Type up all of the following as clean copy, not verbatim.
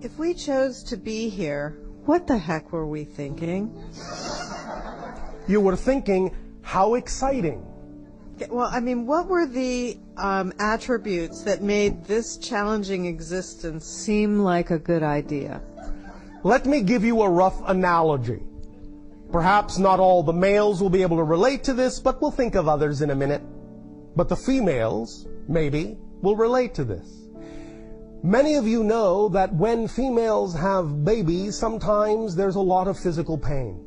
If we chose to be here, what the heck were we thinking? You were thinking, how exciting. Well, I mean, what were the attributes that made this challenging existence seem like a good idea? Let me give you a rough analogy. Perhaps not all the males will be able to relate to this, but we'll think of others in a minute. But the females, maybe, will relate to this. Many of you know that when females have babies, sometimes there's a lot of physical pain.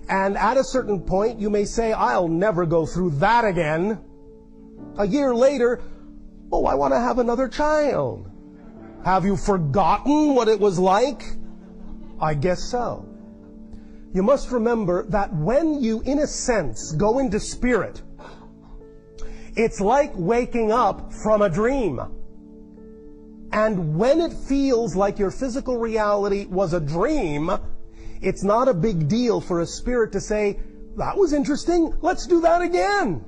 And at a certain point, you may say, I'll never go through that again. A year later, oh, I want to have another child. Have you forgotten what it was like? I guess so. You must remember that when you, in a sense, go into spirit, it's like waking up from a dream. And when it feels like your physical reality was a dream, it's not a big deal for a spirit to say, that was interesting, let's do that again.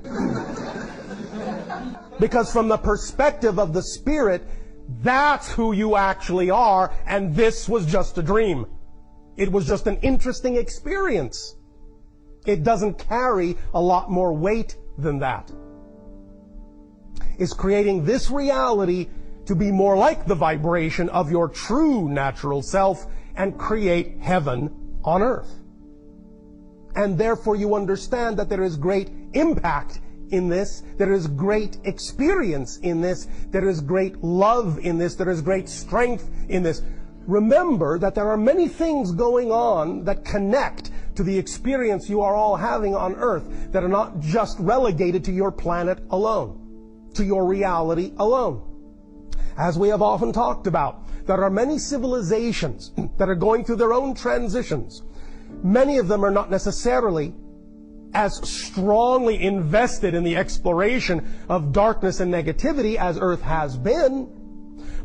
Because from the perspective of the spirit, that's who you actually are, and this was just a dream. It was just an interesting experience. It doesn't carry a lot more weight than that. It's creating this reality to be more like the vibration of your true natural self and create heaven on earth. And therefore you understand that there is great impact in this, there is great experience in this, there is great love in this, there is great strength in this. Remember that there are many things going on that connect to the experience you are all having on earth that are not just relegated to your planet alone, to your reality alone. As we have often talked about, there are many civilizations that are going through their own transitions. Many of them are not necessarily as strongly invested in the exploration of darkness and negativity as Earth has been.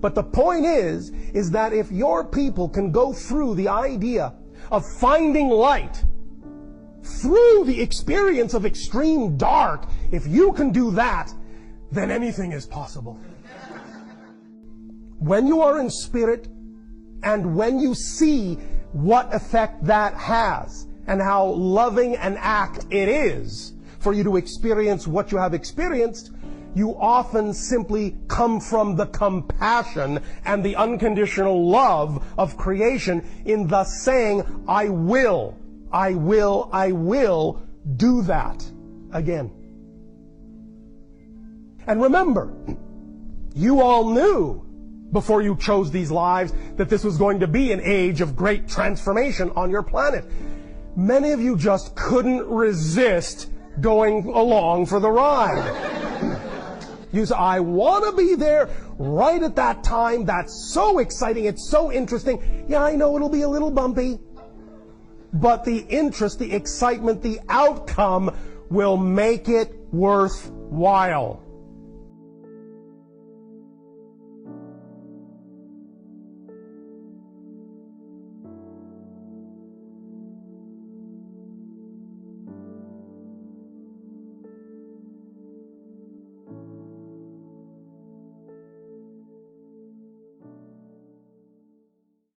But the point is that if your people can go through the idea of finding light through the experience of extreme dark, if you can do that, then anything is possible. When you are in spirit and when you see what effect that has and how loving an act it is for you to experience what you have experienced, you often simply come from the compassion and the unconditional love of creation in thus saying, I will do that again. And remember, you all knew before you chose these lives that this was going to be an age of great transformation on your planet. Many of you just couldn't resist going along for the ride. You say, I want to be there right at that time. That's so exciting. It's so interesting. Yeah, I know it'll be a little bumpy. But the interest, the excitement, the outcome will make it worthwhile.